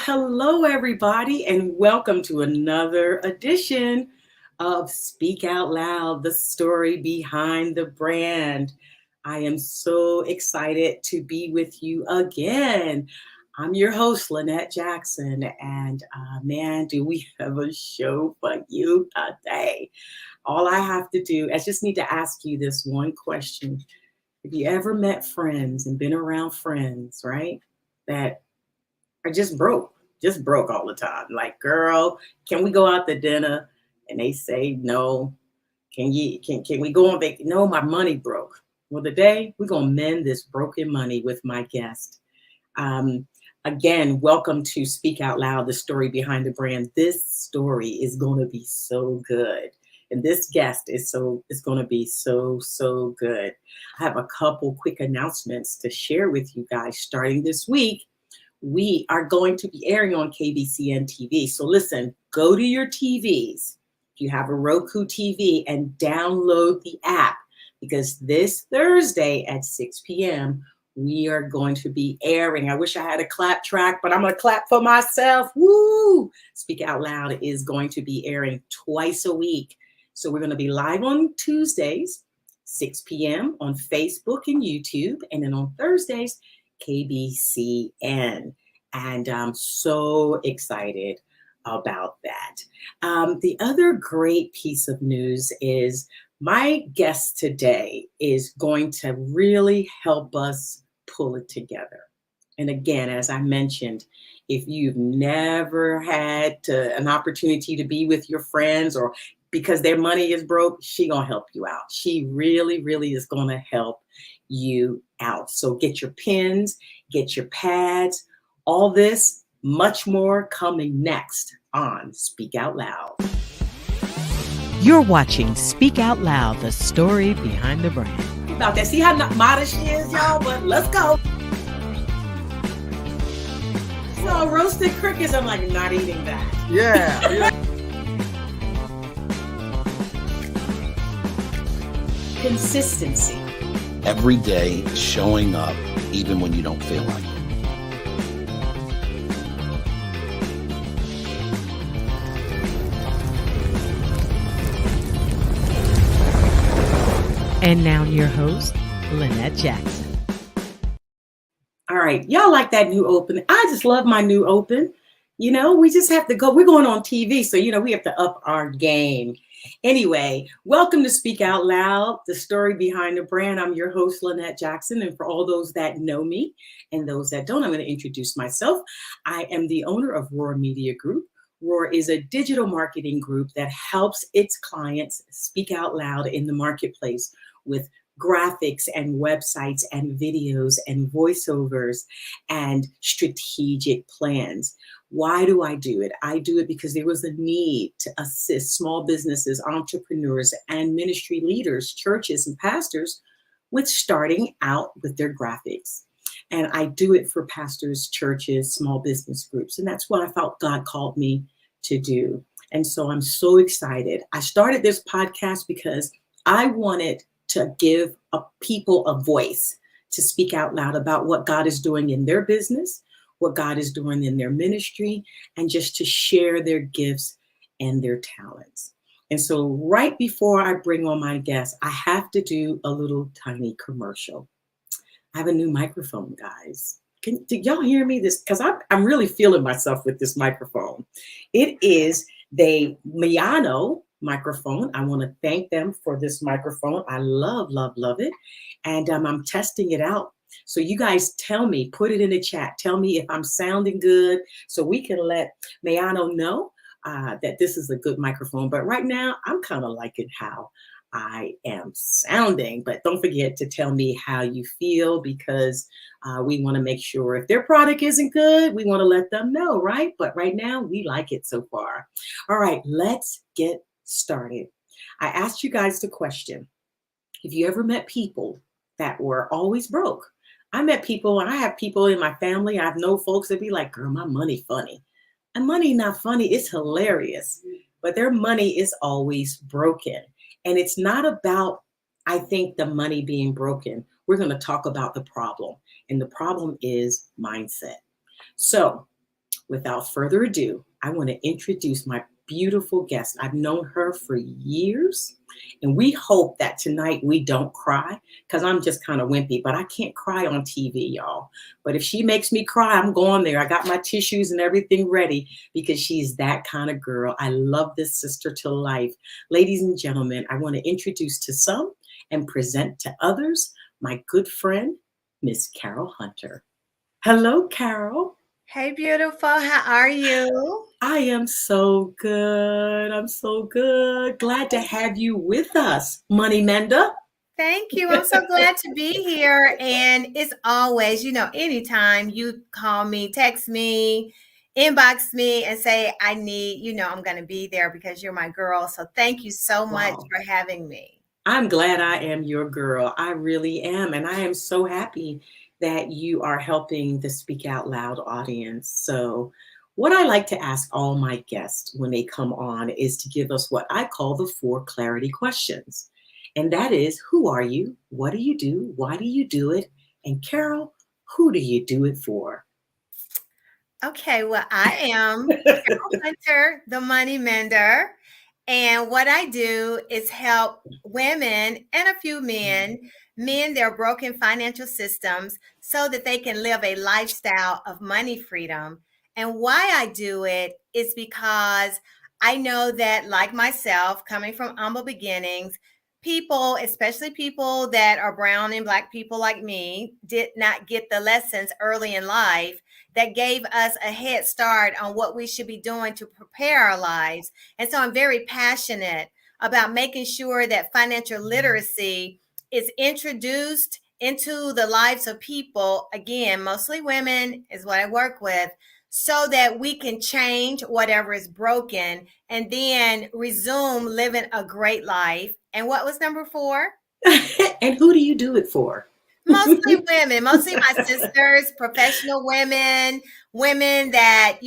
hello, everybody, and welcome to another edition of Speak Out Loud, the story behind the brand. I am so excited to be with you again. I'm your host, Lynette Jackson, and man, do we have a show for you today. All I have to do, I just need to ask you this one question. Have you ever met friends and been around friends, right? That are just broke all the time. Like, girl, can we go out to dinner? And they say no. Can we go on vacation? No, my money broke. Well, today we're gonna mend this broken money with my guest. Um, Again, welcome to Speak Out Loud, the story behind the brand. This story is gonna be so good. And this guest is going to be so good. I have a couple quick announcements to share with you guys starting this week. We are going to be airing on KBCN TV. So listen, go to your TVs. If you have a Roku TV and download the app, because this Thursday at 6 p.m., we are going to be airing. I wish I had a clap track, but I'm going to clap for myself. Woo! Speak Out Loud is going to be airing twice a week. So we're going to be live on Tuesdays, 6 p.m. on Facebook and YouTube. And then on Thursdays, KBCN. And I'm so excited about that. The other great piece of news is my guest today is going to really help us pull it together. And again, as I mentioned, if you've never had an opportunity to be with your friends or because their money is broke, she gonna help you out. She really is gonna help you out. So get your pens, get your pads, all this, much more coming next on Speak Out Loud. You're watching Speak Out Loud, the story behind the brand. About that, see how modest she is, y'all, but let's go. So roasted crickets, I'm like, not eating that. Yeah. Consistency. Every day showing up, even when you don't feel like it. And now your host, Lynette Jackson. All right, y'all like that new open? I just love my new open. You know, we just have to go. We're going on TV, so, we have to up our game. Anyway, welcome to Speak Out Loud, the story behind the brand. I'm your host, Lynette Jackson. And for all those that know me and those that don't, I'm going to introduce myself. I am the owner of Roar Media Group. Roar is a digital marketing group that helps its clients speak out loud in the marketplace with graphics and websites and videos and voiceovers and strategic plans. Why do I do it? I do it because there was a need to assist small businesses, entrepreneurs, and ministry leaders, churches, and pastors with starting out with their graphics. And I do it for pastors, churches, small business groups. And that's what I felt God called me to do. And so I'm so excited. I started this podcast because I wanted to give people a voice to speak out loud about what God is doing in their business, what God is doing in their ministry, and just to share their gifts and their talents. And so right before I bring on my guest, I have to do a little tiny commercial. I have a new microphone, guys. Did y'all hear me? Because I'm really feeling myself with this microphone. It is the Miano microphone. I want to thank them for this microphone. I love it. And I'm testing it out. So you guys tell me, put it in the chat. Tell me if I'm sounding good so we can let Miano know that this is a good microphone. But right now, I'm kind of liking how I am sounding. But don't forget to tell me how you feel because we want to make sure if their product isn't good, we want to let them know, right? But right now, we like it so far. All right, let's get started. I asked you guys the question. Have you ever met people that were always broke? I met people, and I have people in my family. I have no folks that be like, girl, my money funny. And money not funny, it's hilarious. But their money is always broken. And it's not about, I think, the money being broken. We're going to talk about the problem. And the problem is mindset. So without further ado, I want to introduce my beautiful guest. I've known her for years, and we hope that tonight we don't cry because I'm just kind of wimpy, but I can't cry on TV, y'all. But if she makes me cry, I'm going there. I got my tissues and everything ready because she's that kind of girl. I love this sister to life. Ladies and gentlemen, I want to introduce to some and present to others my good friend, Miss Carol Hunter. Hello, Carol. Hey, beautiful. How are you? I am so good. I'm so good. Glad to have you with us, Money Mender. Thank you. I'm so glad to be here. And it's always, anytime you call me, text me, inbox me, and say, I need, I'm going to be there because you're my girl. So thank you so much Wow. for having me. I'm glad I am your girl. I really am. And I am so happy that you are helping the Speak Out Loud audience. So, what I like to ask all my guests when they come on is to give us what I call the 4 clarity questions. And that is, who are you? What do you do? Why do you do it? And Carol, who do you do it for? Okay, well, I am Carol Hunter, the Money Mender. And what I do is help women and a few men mend their broken financial systems so that they can live a lifestyle of money freedom. And why I do it is because I know that, like myself, coming from humble beginnings, people, especially people that are brown and black people like me, did not get the lessons early in life that gave us a head start on what we should be doing to prepare our lives. And so I'm very passionate about making sure that financial literacy is introduced into the lives of people, again, mostly women is what I work with, so that we can change whatever is broken and then resume living a great life. And what was number 4? And who do you do it for? Mostly women, mostly my sisters, professional women, women that,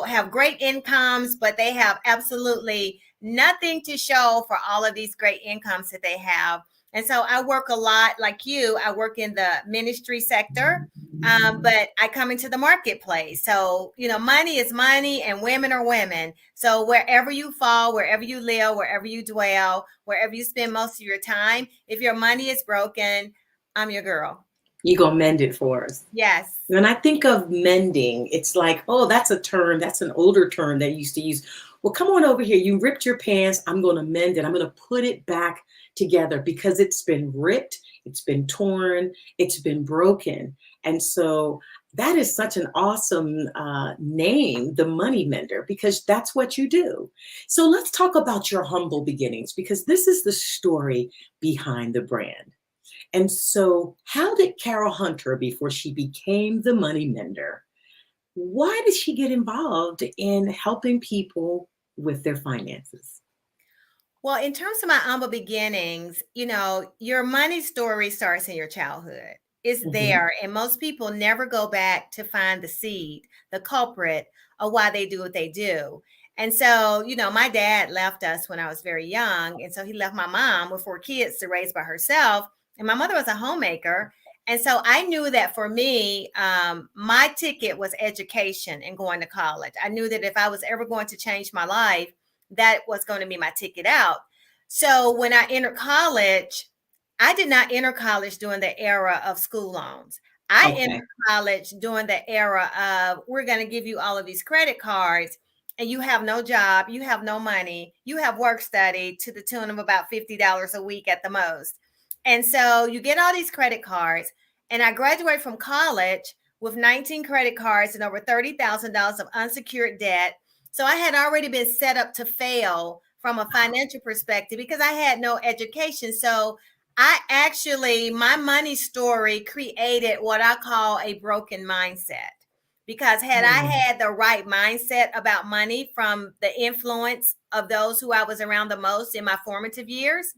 have great incomes, but they have absolutely nothing to show for all of these great incomes that they have. And so I work a lot like you. I work in the ministry sector, but I come into the marketplace. So, money is money and women are women. So wherever you fall, wherever you live, wherever you dwell, wherever you spend most of your time, if your money is broken, I'm your girl. You gonna mend it for us. Yes. When I think of mending, it's like, oh, that's a term, that's an older term that you used to use. Well, come on over here. You ripped your pants. I'm going to mend it. I'm going to put it back together because it's been ripped, it's been torn, it's been broken. And so that is such an awesome name, the Money Mender, because that's what you do. So let's talk about your humble beginnings because this is the story behind the brand. And so, how did Carol Hunter, before she became the Money Mender, why did she get involved in helping people with their finances? Well, in terms of my humble beginnings, your money story starts in your childhood. It's Mhm. there. And most people never go back to find the seed, the culprit of why they do what they do. And so, my dad left us when I was very young. And so he left my mom with 4 kids to raise by herself. And my mother was a homemaker. And so I knew that for me, my ticket was education and going to college. I knew that if I was ever going to change my life, that was going to be my ticket out. So when I entered college, I did not enter college during the era of school loans. I Okay. entered college during the era of we're going to give you all of these credit cards and you have no job, you have no money, you have work study to the tune of about $50 a week at the most. And so you get all these credit cards. And I graduated from college with 19 credit cards and over $30,000 of unsecured debt. So I had already been set up to fail from a financial perspective because I had no education. So my money story created what I call a broken mindset. Because had I Mm. had the right mindset about money from the influence of those who I was around the most in my formative years,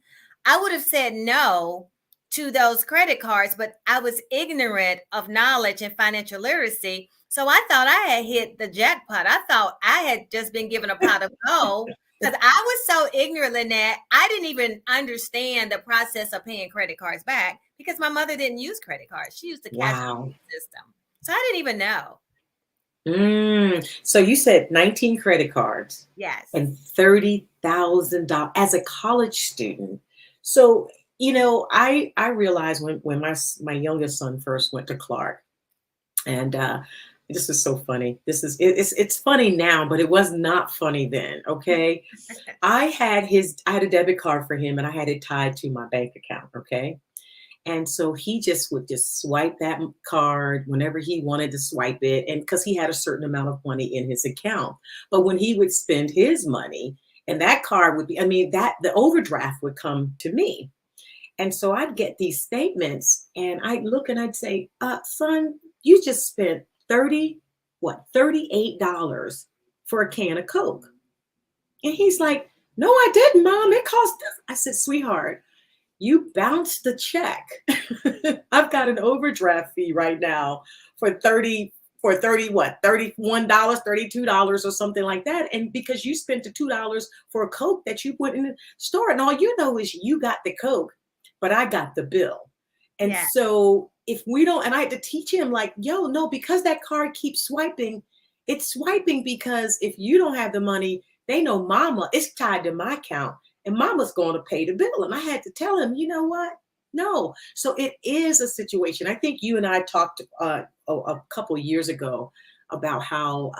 I would have said no to those credit cards, but I was ignorant of knowledge and financial literacy. So I thought I had hit the jackpot. I thought I had just been given a pot of gold because I was so ignorant in that I didn't even understand the process of paying credit cards back because my mother didn't use credit cards. She used the cash Wow. system. So I didn't even know. So you said 19 credit cards Yes. and $30,000 as a college student. So, I realized when my youngest son first went to Clark, and this is so funny. It's funny now, but it was not funny then. Okay, I had a debit card for him, and I had it tied to my bank account. Okay, and so he just would just swipe that card whenever he wanted to swipe it. And because he had a certain amount of money in his account. But when he would spend his money, and that card would be, I mean, that the overdraft would come to me. And so I'd get these statements and I'd look and I'd say, son, you just spent 30, what, $38 for a can of Coke. And he's like, no, I didn't, Mom. It cost this. I said, sweetheart, you bounced the check. I've got an overdraft fee right now for 30 what, $31, $32 or something like that. And because you spent the $2 for a Coke that you went in the store, and all you know is you got the Coke, but I got the bill. And Yeah. so if we don't, and I had to teach him like, yo, no, because that card keeps swiping, it's swiping because if you don't have the money, they know mama, it's tied to my account and mama's going to pay the bill. And I had to tell him, you know what? No. So it is a situation. I think you and I talked a couple years ago about how,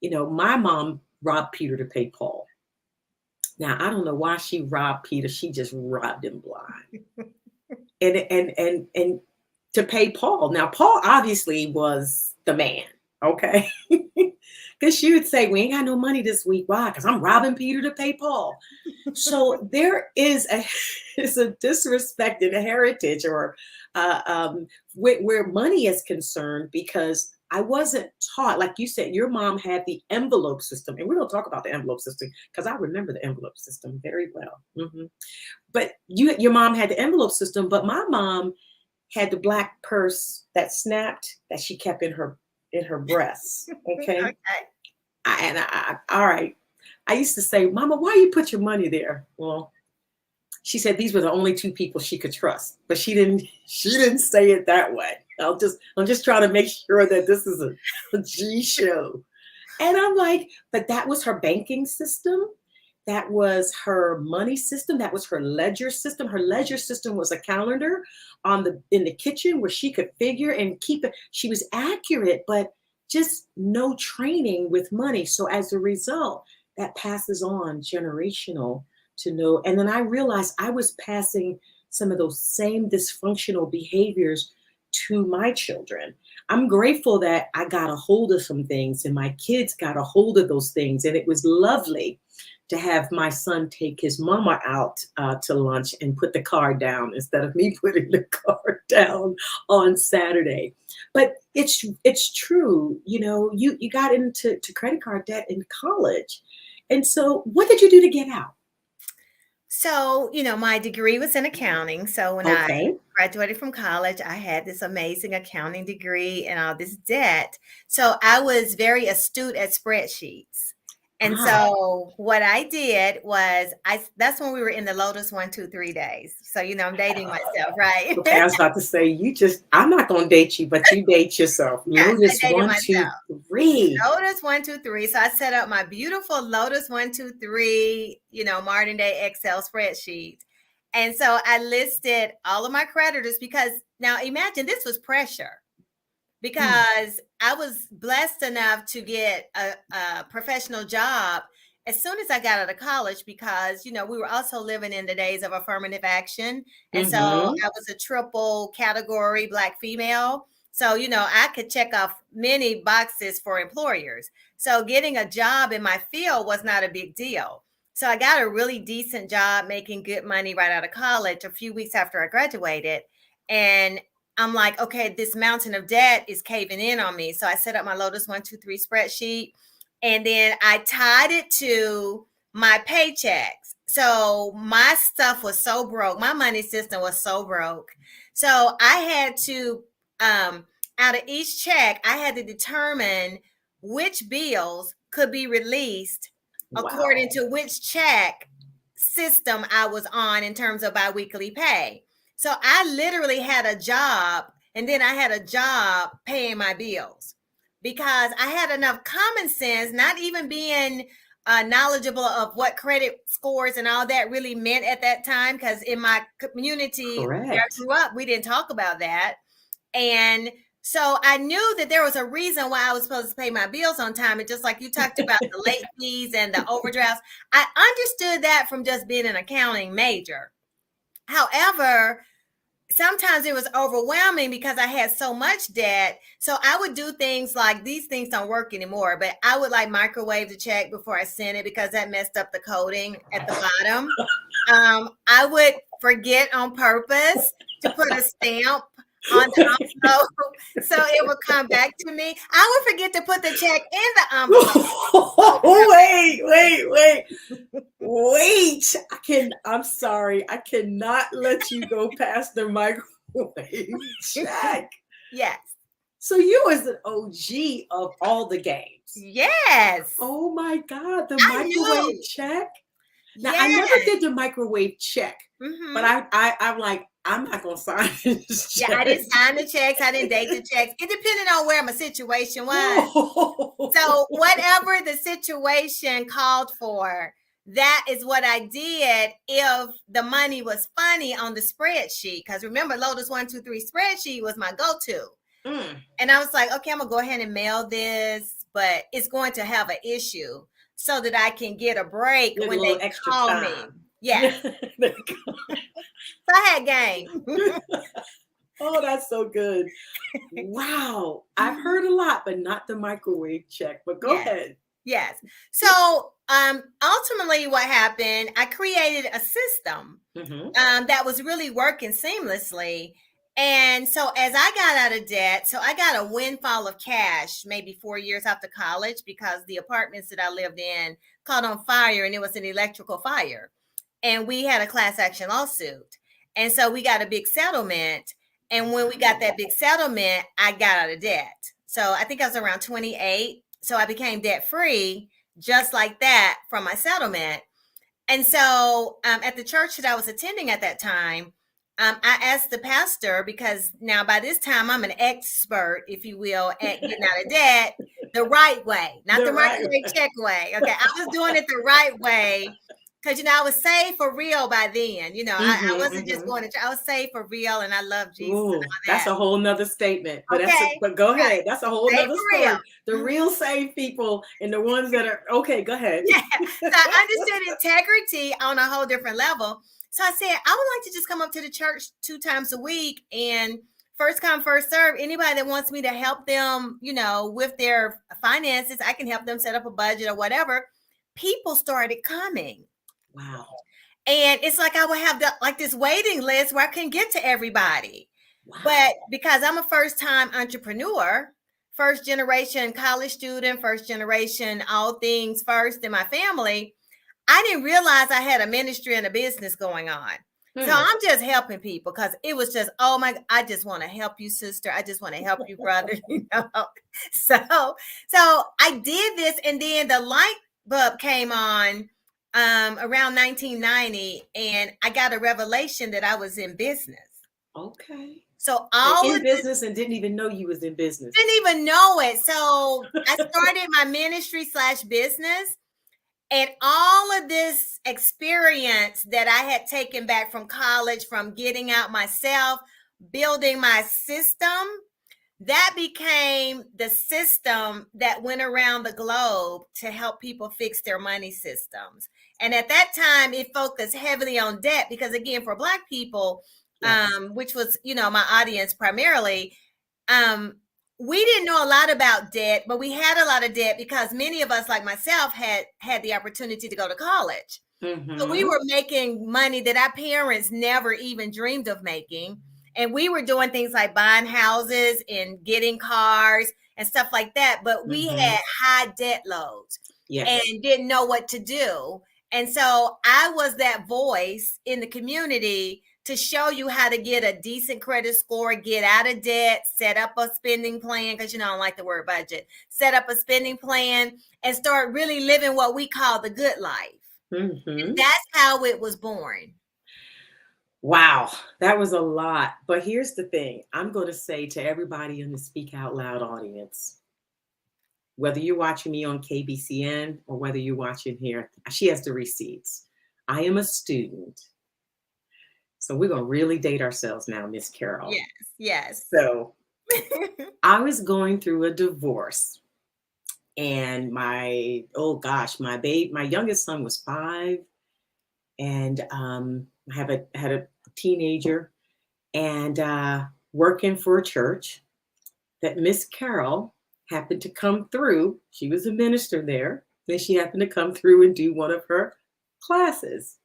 my mom robbed Peter to pay Paul. Now, I don't know why she robbed Peter. She just robbed him blind. And to pay Paul. Now, Paul obviously was the man, okay? Because she would say, we ain't got no money this week. Why? Because I'm robbing Peter to pay Paul. So there is a disrespect in heritage or where money is concerned, because I wasn't taught, like you said, your mom had the envelope system. And we're going to talk about the envelope system because I remember the envelope system very well. But your mom had the envelope system, but my mom had the black purse that snapped that she kept in her breasts. Okay. Okay. All right. I used to say, Mama, why you put your money there? Well, she said these were the only two people she could trust, but she didn't say it that way. I'm just trying to make sure that this is a G show. And I'm like, but that was her banking system. That was her money system. That was her ledger system. Her ledger system was a calendar in the kitchen where she could figure and keep it. She was accurate, but just no training with money. So as a result, that passes on generational to know. And then I realized I was passing some of those same dysfunctional behaviors to my children. I'm grateful that I got a hold of some things and my kids got a hold of those things. And it was lovely to have my son take his mama out to lunch and put the card down instead of me putting the card down on Saturday. But it's true, you got into credit card debt in college. And so what did you do to get out? So, my degree was in accounting. So when I Okay. graduated from college, I had this amazing accounting degree and all this debt. So I was very astute at spreadsheets. And Ah, so what I did was that's when we were in the Lotus 1, 2, 3 days. So, I'm dating myself, right? okay. I was about to say, I'm not going to date you, but you date yourself. Yes, I Lotus dated one, two, myself. three. Lotus 1, 2, 3. So I set up my beautiful Lotus 1, 2, 3, modern day Excel spreadsheet. And so I listed all of my creditors because now imagine this was pressure because I was blessed enough to get a professional job as soon as I got out of college because, we were also living in the days of affirmative action. And so Mm-hmm. I was a triple category Black female. So, I could check off many boxes for employers. So getting a job in my field was not a big deal. So I got a really decent job making good money right out of college a few weeks after I graduated. And I'm like, okay, this mountain of debt is caving in on me. So I set up my Lotus 1, 2, 3 spreadsheet. And then I tied it to my paychecks. So my stuff was so broke. My money system was so broke. So I had to, out of each check, I had to determine which bills could be released according Wow. to which check system I was on in terms of biweekly pay. So I literally had a job and then I had a job paying my bills because I had enough common sense, not even being knowledgeable of what credit scores and all that really meant at that time. Because in my community where I Correct. grew up, we didn't talk about that. And so I knew that there was a reason why I was supposed to pay my bills on time. And just like you talked about the late fees and the overdrafts, I understood that from just being an accounting major. However, sometimes it was overwhelming because I had so much debt. So I would do things like, these things don't work anymore, but I would like microwave the check before I sent it because that messed up the coding at the bottom. I would forget on purpose to put a stamp on the envelope so it would come back to me. I would forget to put the check in the envelope. Wait. I'm sorry. I cannot let you go past the microwave check. Yes. So you was an OG of all the games. Yes. Oh my God, the I microwave knew. check. Now Yes. I never did the microwave check, Mhm. but I'm like, I'm not gonna sign this check. Yeah, I didn't sign the checks. I didn't date the checks. It depended on where my situation was. No. So whatever the situation called for, that is what I did if the money was funny on the spreadsheet. Because remember, Lotus 123 spreadsheet was my go-to. And I was like, okay, I'm gonna go ahead and mail this, but it's going to have an issue so that I can get a break Get a when little they extra call time. me. Yeah. So I had game. Oh, that's so good. Wow. I've heard a lot, but not the microwave check. But go ahead. Yes. So ultimately what happened, I created a system that was really working seamlessly. And so as I got out of debt, so I got a windfall of cash maybe 4 years after college because the apartments that I lived in caught on fire and it was an electrical fire. And we had a class action lawsuit. And so we got a big settlement. And when we got that big settlement, I got out of debt. So I think I was around 28. So I became debt free just like that from my settlement. And so at the church that I was attending at that time, I asked the pastor, because now by this time I'm an expert, if you will, at getting out of debt the right way, not the microwave check way. Okay, I was doing it the right way. Because, I was saved for real by then. I wasn't just going to, I was saved for real, and I love Jesus. Ooh, and all that's that. a whole nother statement. But Okay. but go ahead. Right. That's a whole Saved nother for story. real. The real saved people and the ones that are okay. Go ahead. Yeah. So I understood integrity on a whole different level. So I said, I would like to just come up to the church 2 times a week and first come, first serve. Anybody that wants me to help them, with their finances, I can help them set up a budget or whatever. People started coming. Wow. And it's like I would have this waiting list where I couldn't get to everybody. Wow. But because I'm a first-time entrepreneur, first generation college student, first generation, all things first in my family, I didn't realize I had a ministry and a business going on. So I'm just helping people because it was just, oh my, I just want to help you, sister. I just want to help you, brother. So I did this, and then the light bulb came on around 1990, and I got a revelation that I was in business. Okay. So in business and didn't even know you was in business. Didn't even know it. So I started my ministry / business. And all of this experience that I had taken back from college, from getting out myself, building my system, that became the system that went around the globe to help people fix their money systems. And at that time, it focused heavily on debt because, again, for Black people, which was, my audience primarily, we didn't know a lot about debt, but we had a lot of debt because many of us, like myself, had the opportunity to go to college. So we were making money that our parents never even dreamed of making. And we were doing things like buying houses and getting cars and stuff like that. But we had high debt loads and didn't know what to do. And so I was that voice in the community to show you how to get a decent credit score, get out of debt, set up a spending plan, because I don't like the word budget, set up a spending plan and start really living what we call the good life. And that's how it was born. Wow, that was a lot. But here's the thing. I'm going to say to everybody in the Speak Out Loud audience, whether you're watching me on KBCN or whether you're watching here, she has the receipts. I am a student. So we're going to really date ourselves now, Miss Carol. Yes, yes. So I was going through a divorce, and my youngest son was 5, and I had a teenager, and working for a church that Miss Carol happened to come through. She was a minister there, and she happened to come through and do one of her classes.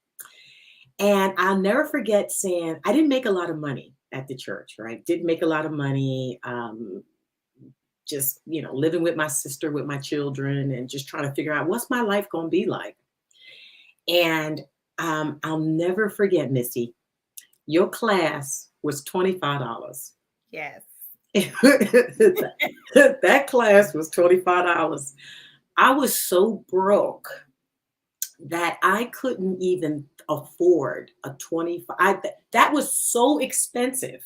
And I'll never forget saying, I didn't make a lot of money at the church, right? Didn't make a lot of money. Just, living with my sister, with my children, and just trying to figure out what's my life going to be like. And I'll never forget, Missy, your class was $25. Yes. That class was $25. I was so broke that I couldn't even afford a 25. That was so expensive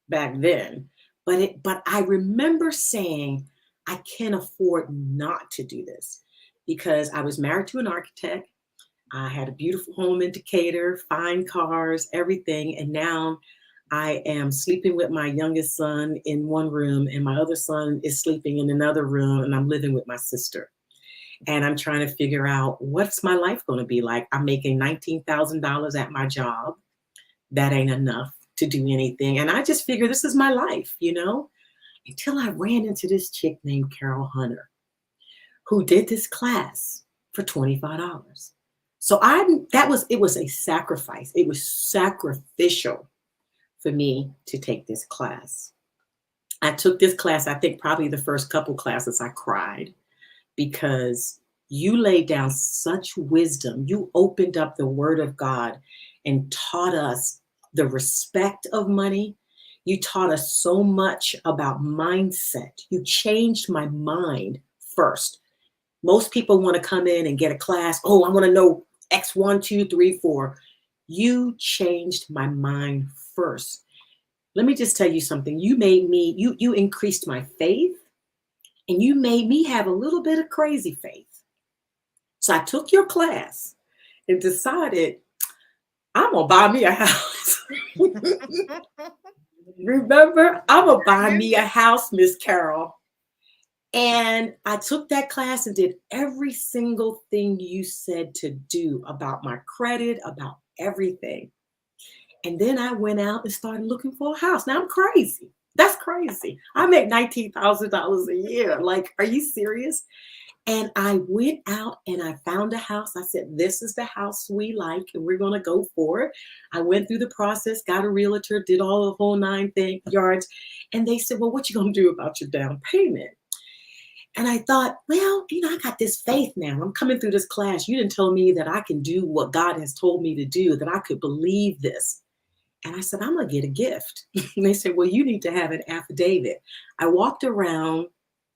back then. But I remember saying, I can't afford not to do this, because I was married to an architect. I had a beautiful home in Decatur, fine cars, everything. And now I am sleeping with my youngest son in one room, and my other son is sleeping in another room, and I'm living with my sister. And I'm trying to figure out, what's my life going to be like? I'm making $19,000 at my job. That ain't enough to do anything. And I just figure this is my life, until I ran into this chick named Carol Hunter, who did this class for $25. So it was a sacrifice. It was sacrificial for me to take this class. I took this class, I think probably the first couple classes I cried, because you laid down such wisdom. You opened up the word of God and taught us the respect of money. You taught us so much about mindset. You changed my mind first. Most people want to come in and get a class. Oh, I want to know X, 1, 2, 3, 4. You changed my mind first. Let me just tell you something. You increased my faith, and you made me have a little bit of crazy faith. So I took your class and decided, I'm going to buy me a house. Remember, I'm going to buy me a house, Miss Carol. And I took that class and did every single thing you said to do about my credit, about everything. And then I went out and started looking for a house. Now I'm crazy. That's crazy. I make $19,000 a year. Like, are you serious? And I went out and I found a house. I said, this is the house we like, and we're going to go for it. I went through the process, got a realtor, did all the whole 9 yards. And they said, well, what you going to do about your down payment? And I thought, well, I got this faith now. I'm coming through this class. You didn't tell me that I can do what God has told me to do, that I could believe this. And I said, I'm going to get a gift. And they said, well, you need to have an affidavit. I walked around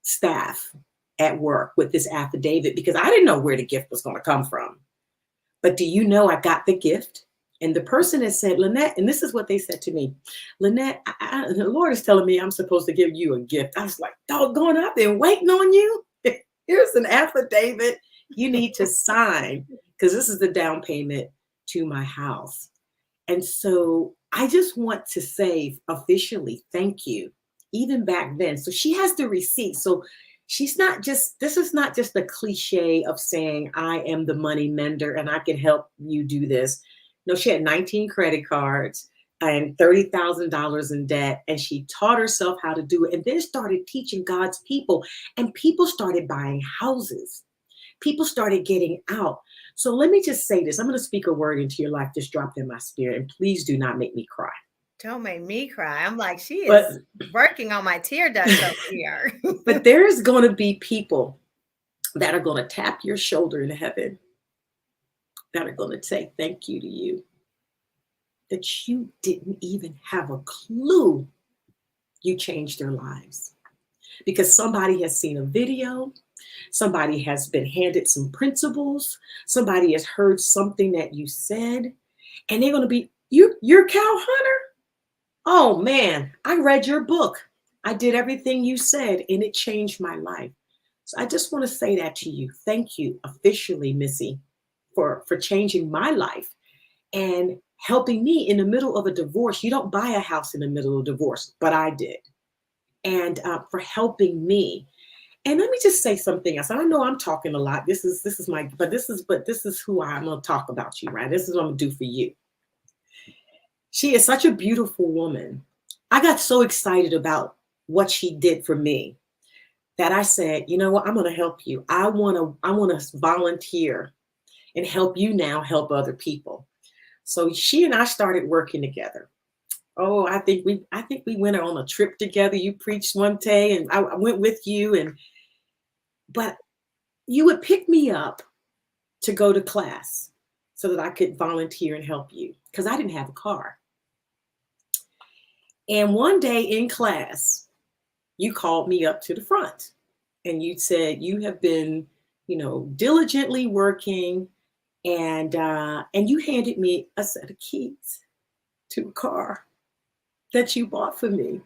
staff at work with this affidavit because I didn't know where the gift was going to come from. But do you know I got the gift? And the person had said, Lynette, and this is what they said to me, Lynette, the Lord is telling me I'm supposed to give you a gift. I was like, doggone, I've been waiting on you. Here's an affidavit you need to sign, because this is the down payment to my house. And so I just want to say officially, thank you, even back then. So she has the receipt. So this is not just a cliche of saying I am the money mender and I can help you do this. No, she had 19 credit cards and $30,000 in debt, and she taught herself how to do it, and then started teaching God's people, and people started buying houses. People started getting out. So let me just say this. I'm going to speak a word into your life, just dropped in my spirit, and please do not make me cry. Don't make me cry. I'm like, she is working on my tear ducts over here. But there's going to be people that are going to tap your shoulder in heaven, that are going to say thank you to you, that you didn't even have a clue you changed their lives. Because somebody has seen a video, somebody has been handed some principles, somebody has heard something that you said, and they're going to be, you're Cal Hunter? Oh man, I read your book. I did everything you said, and it changed my life. So I just want to say that to you. Thank you officially, Missy, for changing my life and helping me in the middle of a divorce. You don't buy a house in the middle of a divorce, but I did. And for helping me. And let me just say something else. I know I'm talking a lot. This is my, but this is who I'm going to talk about you, right? This is what I'm going to do for you. She is such a beautiful woman. I got so excited about what she did for me that I said, you know what, I'm going to help you. I want to volunteer and help you now help other people. So she and I started working together. Oh, I think we went on a trip together. You preached one day and I went with you, but you would pick me up to go to class so that I could volunteer and help you because I didn't have a car. And one day in class, you called me up to the front and you said you have been, diligently working, and you handed me a set of keys to a car that you bought for me.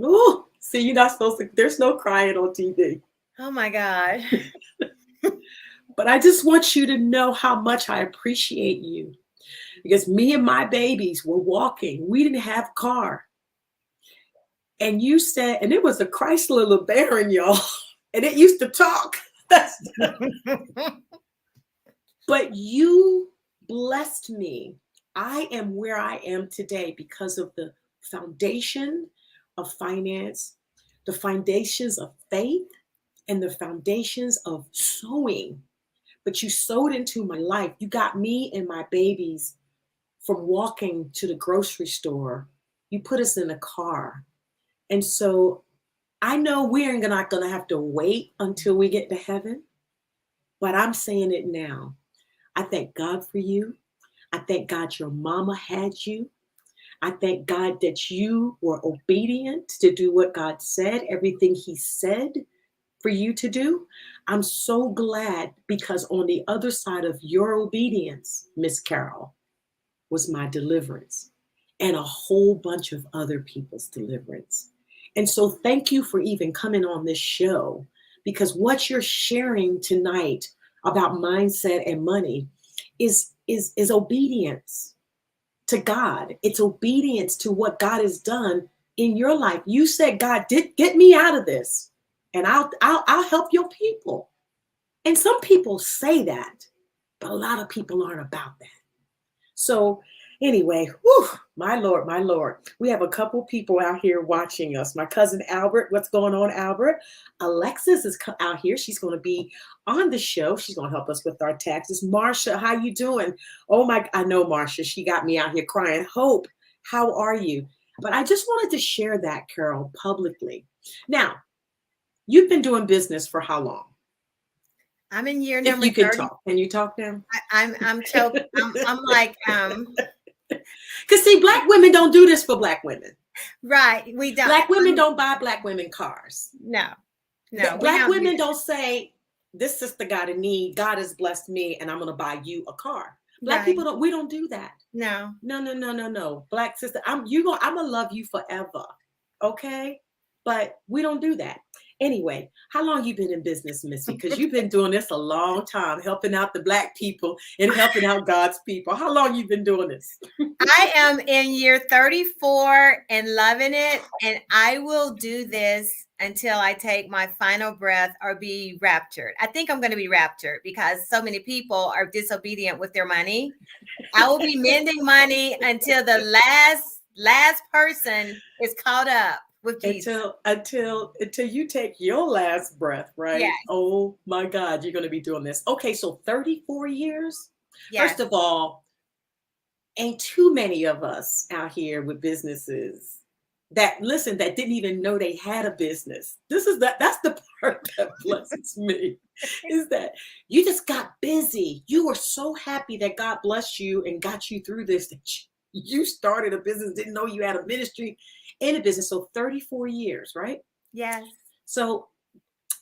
Oh, see, you're not supposed to, there's no crying on TV. Oh my God. But I just want you to know how much I appreciate you, because me and my babies were walking. We didn't have a car. And you said, and it was a Chrysler LeBaron, y'all, and it used to talk. But you blessed me. I am where I am today because of the foundation of finance, the foundations of faith, and the foundations of sowing. But you sowed into my life. You got me and my babies from walking to the grocery store. You put us in a car. And so I know we're not going to have to wait until we get to heaven, but I'm saying it now. I thank God for you. I thank God your mama had you. I thank God that you were obedient to do what God said, everything he said for you to do. I'm so glad, because on the other side of your obedience, Miss Carol, was my deliverance and a whole bunch of other people's deliverance. And so thank you for even coming on this show, because what you're sharing tonight about mindset and money is obedience to God. It's obedience to what God has done in your life. You said, God, get me out of this, and I'll help your people. And some people say that, but a lot of people aren't about that. So anyway, my Lord, we have a couple people out here watching us. My cousin Albert, what's going on, Albert? Alexis is out here. She's going to be on the show. She's going to help us with our taxes. Marsha, how you doing? Oh I know Marsha. She got me out here crying. Hope, how are you? But I just wanted to share that, Carol, publicly. Now, you've been doing business for how long? I'm in year number 30. You can talk. Can you talk now? I'm choking. I'm like, because see, Black women don't do this for Black women. Right. We don't. Black women don't buy Black women cars. No. Black women don't say, this sister got a need. God has blessed me, and I'm going to buy you a car. Black people we don't do that. No. Black sister, I'm going to love you forever. Okay. But we don't do that. Anyway, how long you been in business, Missy? Because you've been doing this a long time, helping out the Black people and helping out God's people. How long you been doing this? I am in year 34 and loving it. And I will do this until I take my final breath or be raptured. I think I'm going to be raptured because so many people are disobedient with their money. I will be mending money until the last person is caught up. Until you take your last breath, right? Yes. Oh my God, you're going to be doing this. Okay, so 34 years. Yes. First of all, ain't too many of us out here with businesses that didn't even know they had a business. That's the part that blesses me, is that you just got busy. You were so happy that God blessed you and got you through this, that you started a business, didn't know you had a ministry in a business. So 34 years, right? Yes. So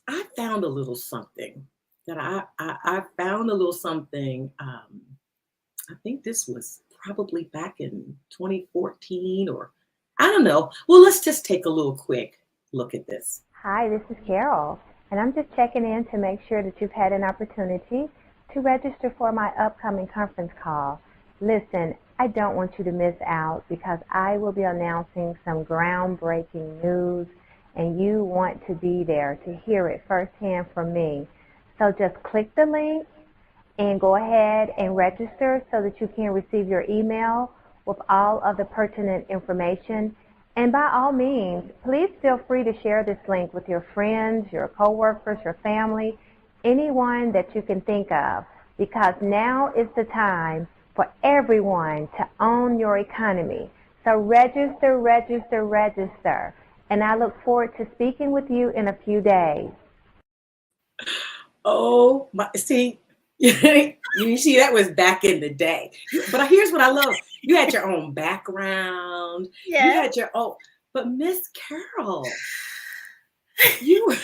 I found a little something that I found a little something. I think this was probably back in 2014, or I don't know. Well, let's just take a little quick look at this. Hi, this is Carol. and I'm just checking in to make sure that you've had an opportunity to register for my upcoming conference call. Listen, I don't want you to miss out because I will be announcing some groundbreaking news, and you want to be there to hear it firsthand from me. So just click the link and go ahead and register so that you can receive your email with all of the pertinent information. And by all means, please feel free to share this link with your friends, your coworkers, your family, anyone that you can think of, because now is the time for everyone to own your economy. So register, register, register. And I look forward to speaking with you in a few days. Oh, my, see, you see, that was back in the day. But here's what I love. You had your own background. You Yes. had your own, but Miss Carol, you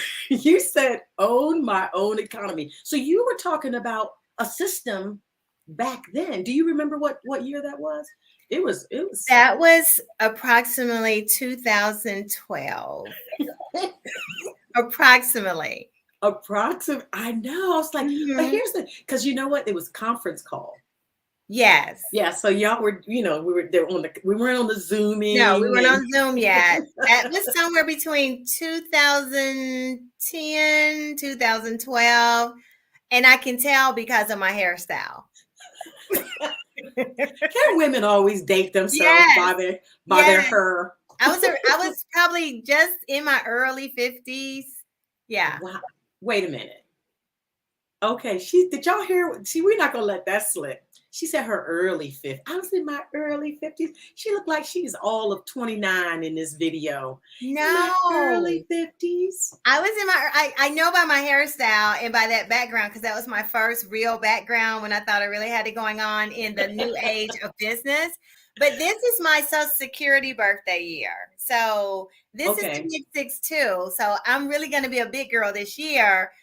said own my own economy. So you were talking about a system back then. Do you remember what year that was? It was That was approximately 2012. Approximately. I know. I was like, but here's the, because you know what? It was conference call. Yes. Yeah. So y'all were, we weren't on the Zooming. No, we weren't on Zoom yet. That was somewhere between 2010, 2012. And I can tell because of my hairstyle. Can women always date themselves Yes. by their hair? I was probably just in my early 50s. Yeah. Wow. Wait a minute. Okay, did y'all hear? See, we're not gonna let that slip. She said her early 50s. I was in my early 50s. She looked like she's all of 29 in this video. No. In my early 50s. I was in I know by my hairstyle and by that background, because that was my first real background when I thought I really had it going on in the new age of business. But this is my Social Security birthday year. So this is 262. So I'm really going to be a big girl this year.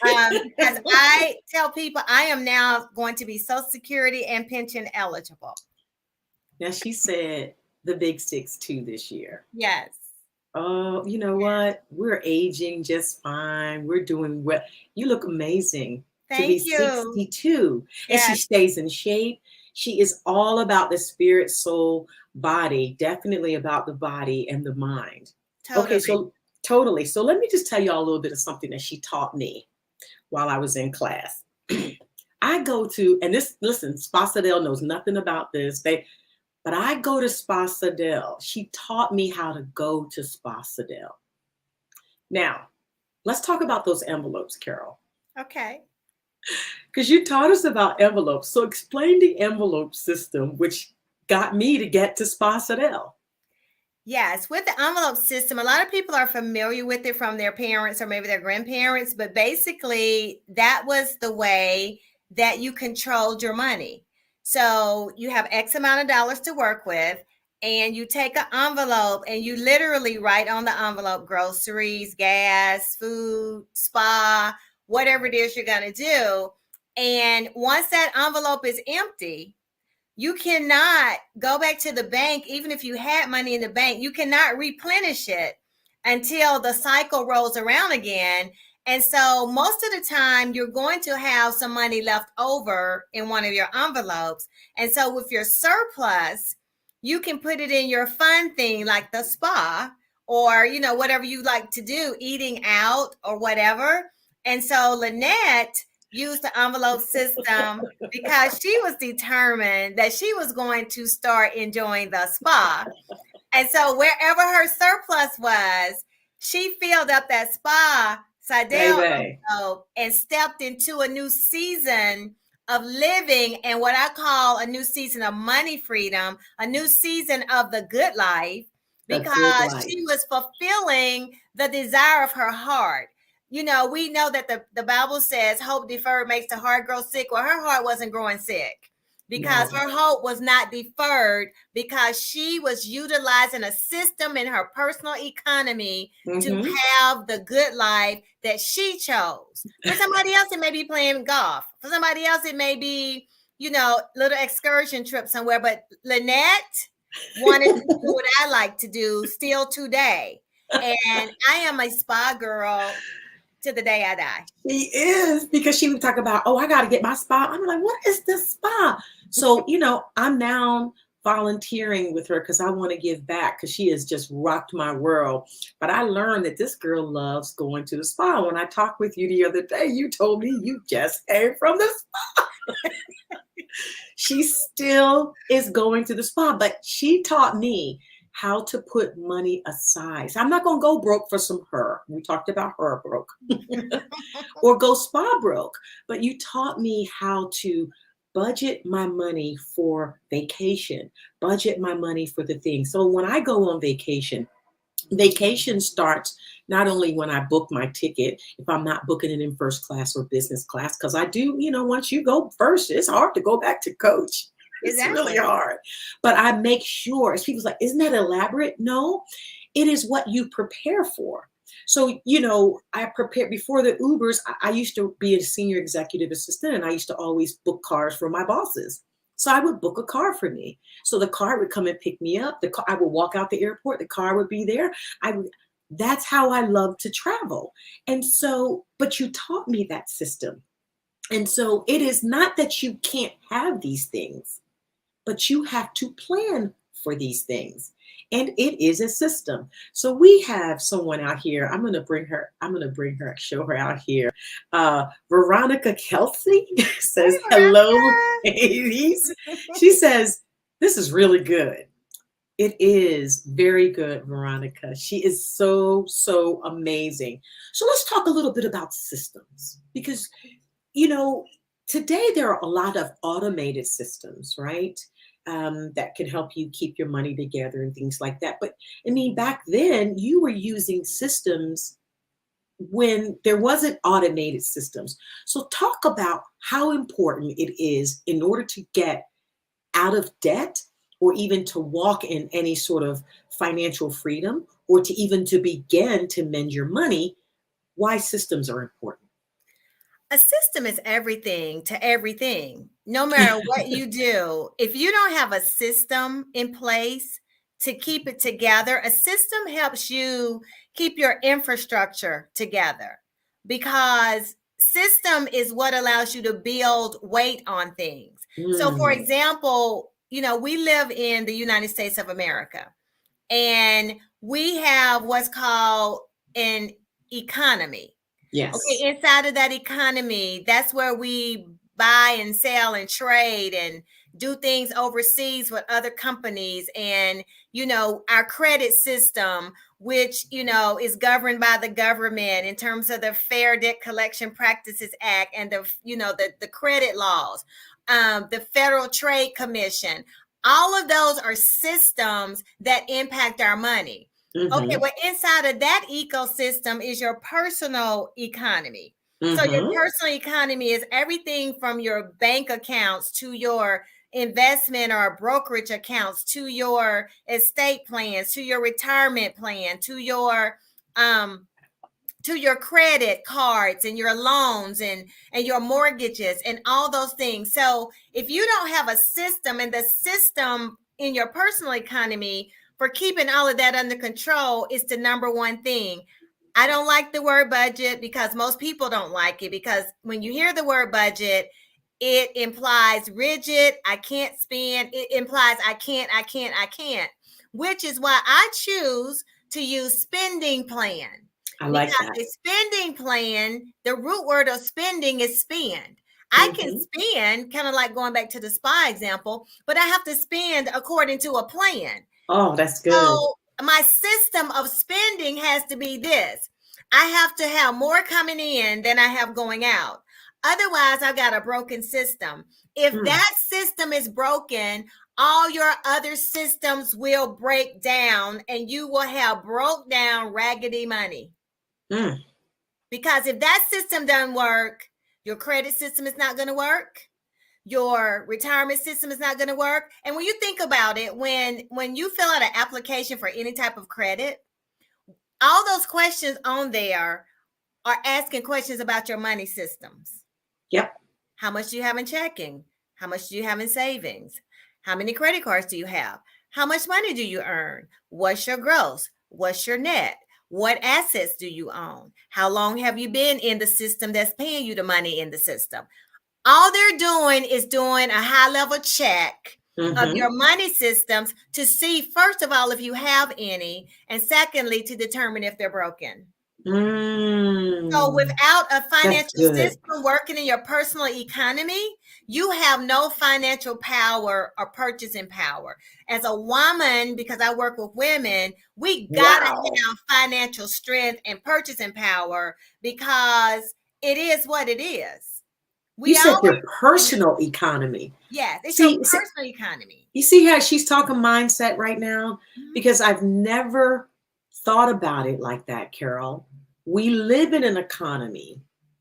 Because I tell people I am now going to be Social Security and pension eligible. Now she said the big 6'2" this year. Yes. Oh, you know what? We're aging just fine. We're doing well. You look amazing. Thank you. 62. Yes. And she stays in shape. She is all about the spirit, soul, body, definitely about the body and the mind. Totally. Okay, so totally. So let me just tell y'all a little bit of something that she taught me while I was in class. I go to, and listen, Spasadel knows nothing about this. But I go to Spasadel. She taught me how to go to Spasadel. Now, let's talk about those envelopes, Carol. Okay. Because you taught us about envelopes. So explain the envelope system, which got me to get to Spasadel. Yes, with the envelope system, a lot of people are familiar with it from their parents or maybe their grandparents, but basically that was the way that you controlled your money. So you have X amount of dollars to work with, and you take an envelope and you literally write on the envelope groceries, gas, food, spa, whatever it is you're going to do. And once that envelope is empty, you cannot go back to the bank. Even if you had money in the bank, you cannot replenish it until the cycle rolls around again. And so most of the time you're going to have some money left over in one of your envelopes. And so with your surplus, you can put it in your fun thing like the spa or, whatever you like to do, eating out or whatever. And so Lynette used the envelope system because she was determined that she was going to start enjoying the spa. And so wherever her surplus was, she filled up that spa envelope and stepped into a new season of living and what I call a new season of money freedom, a new season of the good life, because she was fulfilling the desire of her heart. We know that the Bible says hope deferred makes the heart grow sick. Well, her heart wasn't growing sick because her hope was not deferred, because she was utilizing a system in her personal economy to have the good life that she chose. For somebody else, it may be playing golf. For somebody else, it may be, little excursion trip somewhere. But Lynette wanted to do what I like to do still today. And I am a spa girl to the day I die. She is, because she would talk about, oh, I got to get my spa. I'm like, what is this spa? So, I'm now volunteering with her because I want to give back, because she has just rocked my world. But I learned that this girl loves going to the spa. When I talked with you the other day, you told me you just came from the spa. She still is going to the spa, but she taught me how to put money aside. So I'm not going to go broke for some her. We talked about her broke or go spa broke, but you taught me how to budget my money for vacation, budget my money for the things. So when I go on vacation starts not only when I book my ticket, if I'm not booking it in first class or business class, because I do, once you go first, it's hard to go back to coach. It's really Exactly. hard. But I make sure, as people's like, isn't that elaborate? No, it is what you prepare for. So, I prepared before the Ubers. I used to be a senior executive assistant, and I used to always book cars for my bosses. So I would book a car for me. So the car would come and pick me up. I would walk out the airport. The car would be there. That's how I love to travel. And so, but you taught me that system. And so it is not that you can't have these things, but you have to plan for these things. And it is a system. So we have someone out here. I'm going to bring her, show her out here. Veronica Kelsey says, Hey, hello, Veronica. ladies. She says, this is really good. It is very good, Veronica. She is so, so amazing. So let's talk a little bit about systems, because, today there are a lot of automated systems, right? That can help you keep your money together and things like that. But I mean, back then you were using systems when there wasn't automated systems. So talk about how important it is in order to get out of debt, or even to walk in any sort of financial freedom, or to even to begin to mend your money, why systems are important. A system is everything to everything. No matter what you do, if you don't have a system in place to keep it together, a system helps you keep your infrastructure together, because system is what allows you to build weight on things. So, for Mm, example, we live in the United States of America, and we have what's called an economy. yes. Okay, inside of that economy, that's where we buy and sell and trade and do things overseas with other companies. And, our credit system, which, is governed by the government in terms of the Fair Debt Collection Practices Act and the credit laws, the Federal Trade Commission. All of those are systems that impact our money. Okay, Mm-hmm. well, inside of that ecosystem is your personal economy. So your Mm-hmm. personal economy is everything from your bank accounts to your investment or brokerage accounts to your estate plans, to your retirement plan, to your credit cards and your loans and your mortgages and all those things. So if you don't have a system, and the system in your personal economy for keeping all of that under control is the number one thing. I don't like the word budget, because most people don't like it, because when you hear the word budget, it implies rigid, I can't spend, it implies I can't, which is why I choose to use spending plan. I like Because that. a spending plan, the root word of spending is spend. I can Mm-hmm. spend, kind of like going back to the spa example, but I have to spend according to a plan. Oh, that's good. So my system of spending has to be this. I have to have more coming in than I have going out. Otherwise, I've got a broken system. If Mm, that system is broken, all your other systems will break down, and you will have broke down raggedy money. mm, Because if that system doesn't work, your credit system is not going to work. Your retirement system is not going to work. And when you think about it, when you fill out an application for any type of credit, all those questions on there are asking questions about your money systems. yep. How much do you have in checking? How much do you have in savings? How many credit cards do you have? How much money do you earn? What's your gross? What's your net? What assets do you own? How long have you been in the system that's paying you the money in the system? All they're doing is doing a high level check of your money systems to see, first of all, if you have any, and secondly, to determine if they're broken. So without a financial system working in your personal economy, you have no financial power or purchasing power. As a woman, because I work with women, we gotta have financial strength and purchasing power because it is what it is. You said your personal economy. Yes, it's your personal economy. You see how she's talking mindset right now? Because I've never thought about it like that, Carol. We live in an economy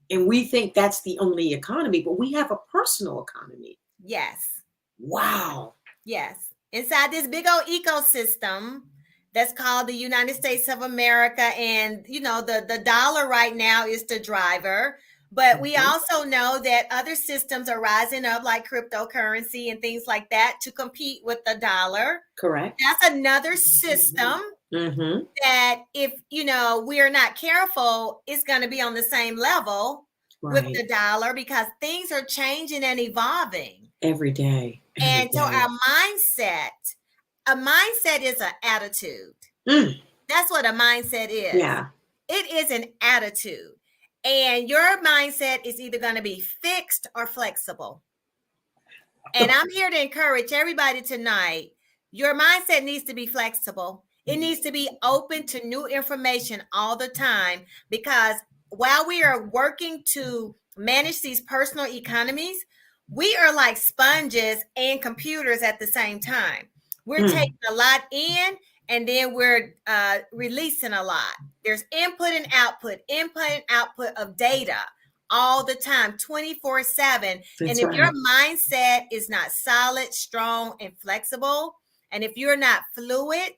and we think that's the only economy, but we have a personal economy. Yes. Wow. Yes. Inside this big old ecosystem that's called the United States of America. And, you know, the dollar right now is the driver. But we also know that other systems are rising up, like cryptocurrency and things like that, to compete with the dollar. Correct. That's another system that, if you know, we are not careful, it's going to be on the same level with the dollar, because things are changing and evolving every day. And so our mindset, a mindset is an attitude. That's what a mindset is. Yeah. It is an attitude. And your mindset is either going to be fixed or flexible. And I'm here to encourage everybody tonight. Your mindset needs to be flexible. It needs to be open to new information all the time, because while we are working to manage these personal economies, we are like sponges and computers at the same time. We're taking a lot in, and then we're releasing a lot. There's input and output of data all the time, 24/7. And if your mindset is not solid, strong, and flexible, and if you're not fluid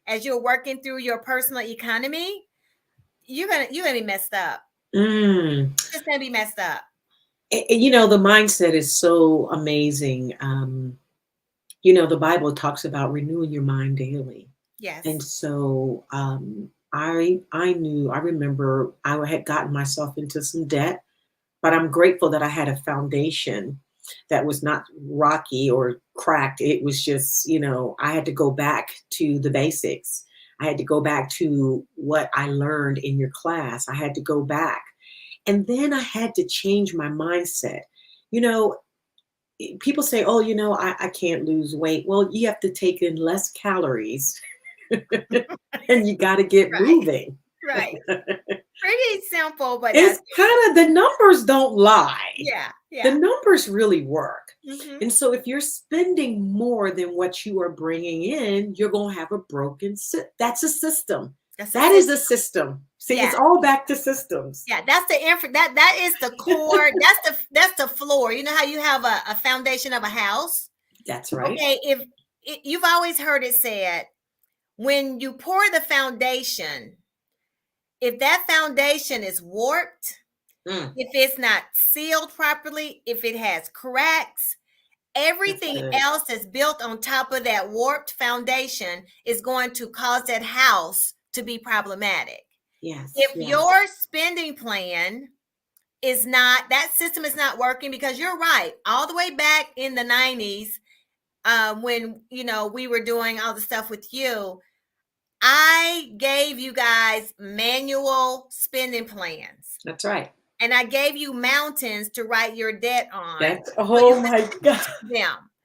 as you're working through your personal economy, you're gonna be messed up. It's gonna be messed up. You know, the mindset is so amazing. You know, the Bible talks about renewing your mind daily. Yes. And so I remember I had gotten myself into some debt, but I'm grateful that I had a foundation that was not rocky or cracked. It was just, you know, I had to go back to the basics. I had to go back to what I learned in your class. I had to go back. And then I had to change my mindset. You know, people say, oh, you know, I can't lose weight. Well, you have to take in less calories and you got to get moving. Right. Pretty simple, but it's kind of, the numbers don't lie. Yeah. The numbers really work. And so if you're spending more than what you are bringing in, you're going to have a broken that's a system. That is a system. See, it's all back to systems. Yeah, that's the that is the core. that's the floor. You know how you have a foundation of a house? That's right. Okay, if you've always heard it said, when you pour the foundation, if that foundation is warped, if it's not sealed properly, if it has cracks, everything else that's built on top of that warped foundation is going to cause that house to be problematic. Yes. If your spending plan is not, that system is not working, because you're right. All the way back in the 90s, when, you know, we were doing all the stuff with you, I gave you guys manual spending plans. That's right. And I gave you mountains to write your debt on. Oh my God.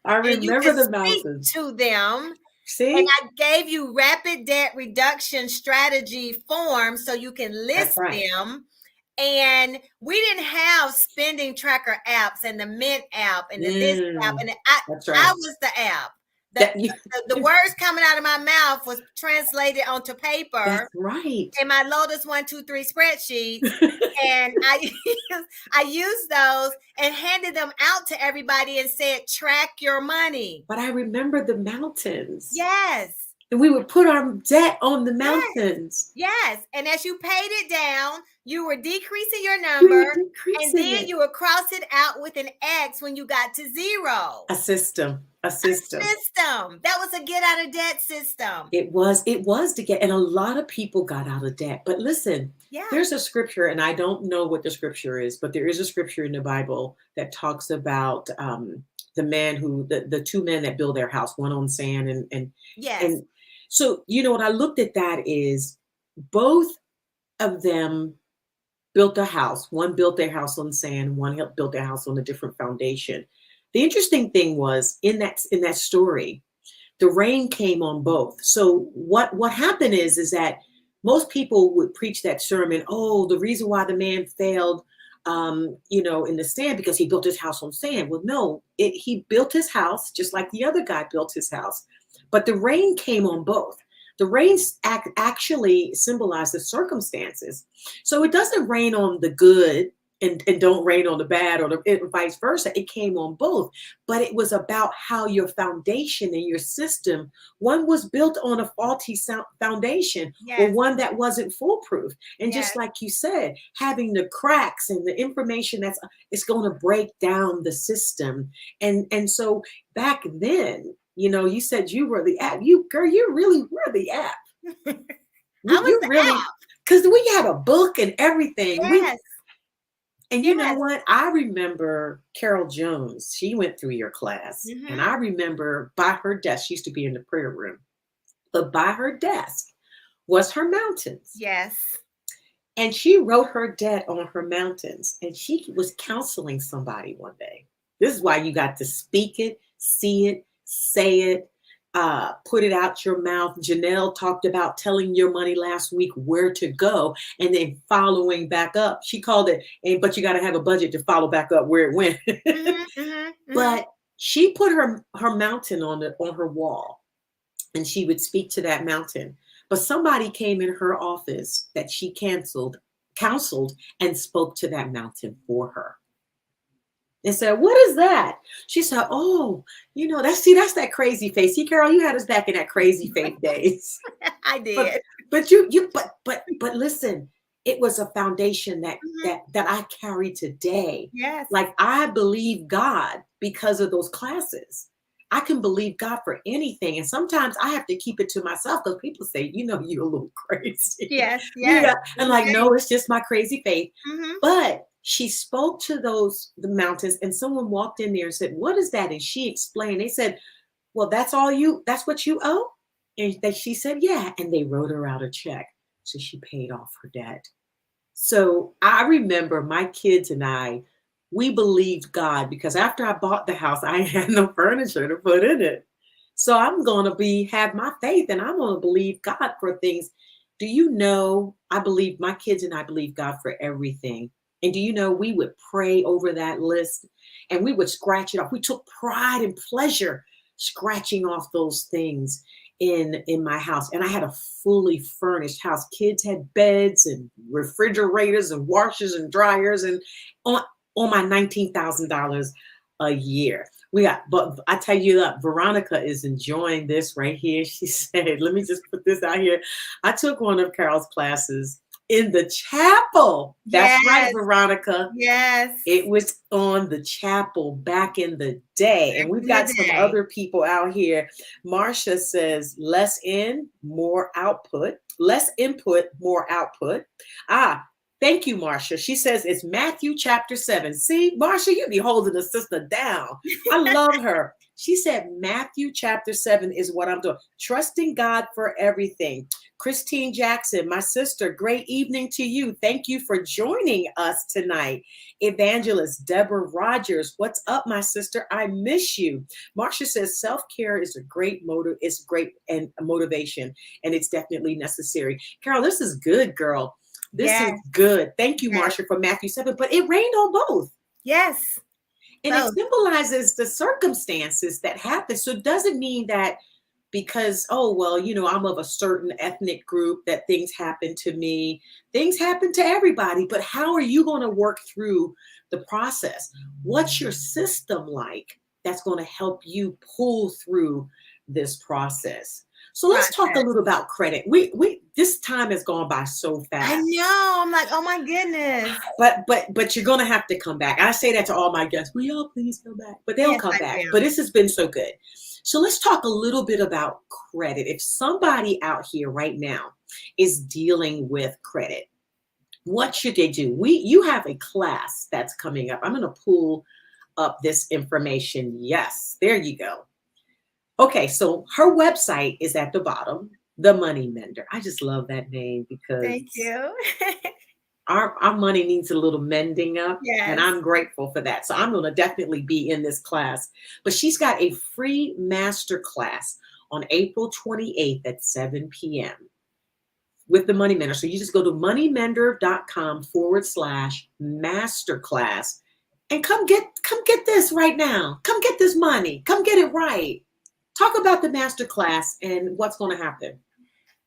I remember the mountains. To them. See? And I gave you rapid debt reduction strategy forms so you can list them. And we didn't have spending tracker apps and the Mint app and the this app. And I was the app. The words coming out of my mouth was translated onto paper. That's right. In my Lotus 1, 2, 3 spreadsheets. And I used those and handed them out to everybody and said, track your money. But I remember the mountains. Yes. And we would put our debt on the mountains. Yes. And as you paid it down, you were decreasing your number. And then you would cross it out with an X when you got to 0. A system. A system. System. That was a get out of debt system. It was to get, and a lot of people got out of debt. But listen, Yeah. there's a scripture, and I don't know what the scripture is, but there is a scripture in the Bible that talks about the man who, the two men that build their house, one on sand Yes. and so, what I looked at that is both of them built a house. One built their house on sand, one built their house on a different foundation. The interesting thing was in that story, the rain came on both. So what happened is that most people would preach that sermon, oh, the reason why the man failed in the sand because he built his house on sand. Well, no, he built his house just like the other guy built his house, but the rain came on both. The rain actually symbolizes circumstances. So it doesn't rain on the good and don't rain on the bad, or vice versa. It came on both, but it was about how your foundation and your system, one was built on a faulty foundation, or one that wasn't foolproof. And just like you said, having the cracks and the information it's going to break down the system. And so back then, you said you were the app. You really were the app. I was the really, because we had a book and everything. Yes. And you know what? I remember Carol Jones. She went through your class. Mm-hmm. And I remember by her desk, she used to be in the prayer room, but by her desk was her mountains. Yes. And she wrote her debt on her mountains. And she was counseling somebody one day. This is why you got to speak it, see it, say it, put it out your mouth. Janelle talked about telling your money last week where to go and then following back up. She called it, but you got to have a budget to follow back up where it went. But she put her mountain on her wall, and she would speak to that mountain. But somebody came in her office that she counseled and spoke to that mountain for her. And said, what is that? She said, oh, that's that crazy face. See, Carol, you had us back in that crazy faith days. I did. But listen, it was a foundation that I carry today. Yes. Like I believe God because of those classes. I can believe God for anything. And sometimes I have to keep it to myself because people say, you're a little crazy. Yes. Yeah. And no, it's just my crazy faith. Mm-hmm. But she spoke to the mountains, and someone walked in there and said, what is that? And she explained. They said, well, that's what you owe? And she said, yeah. And they wrote her out a check. So she paid off her debt. So I remember my kids and I, we believed God because after I bought the house, I had no furniture to put in it. So I'm going to have my faith, and I'm going to believe God for things. Do you know, my kids and I believe God for everything. And do you know, we would pray over that list and we would scratch it off. We took pride and pleasure scratching off those things in my house. And I had a fully furnished house. Kids had beds and refrigerators and washers and dryers and on my $19,000 a year. But I tell you that Veronica is enjoying this right here. She said, let me just put this out here. I took one of Carol's classes in the chapel. That's right, Veronica. Yes. It was on the chapel back in the day. And we've got some other people out here. Marcia says, less in, more output. Less input, more output. Thank you, Marcia. She says it's Matthew chapter 7. See, Marcia, you be holding the sister down. I love her. She said Matthew chapter 7 is what I'm doing. Trusting God for everything. Christine Jackson, my sister, great evening to you. Thank you for joining us tonight. Evangelist Deborah Rogers, what's up, my sister? I miss you. Marcia says self-care is a great motive. It's great and motivation, and it's definitely necessary. Carol, this is good, girl. This is good. Thank you, Marcia, for Matthew 7. But it rained on both. Yes. And it symbolizes the circumstances that happen. So it doesn't mean that because, I'm of a certain ethnic group that things happen to me. Things happen to everybody. But how are you going to work through the process? What's your system like that's going to help you pull through this process. So let's talk a little about credit. We this time has gone by so fast. I know. I'm like, oh my goodness. But you're gonna have to come back. I say that to all my guests. Will y'all please come back? But they'll come back. But this has been so good. So let's talk a little bit about credit. If somebody out here right now is dealing with credit, what should they do? You have a class that's coming up. I'm gonna pull up this information. Yes, there you go. Okay, so her website is at the bottom, the Money Mender. I just love that name because thank you. our money needs a little mending up, yes. And I'm grateful for that. So I'm going to definitely be in this class. But she's got a free master class on April 28th at 7 p.m. with the Money Mender. So you just go to moneymender.com/masterclass and come get this right now. Come get this money. Come get it right. Talk about the master class and what's going to happen.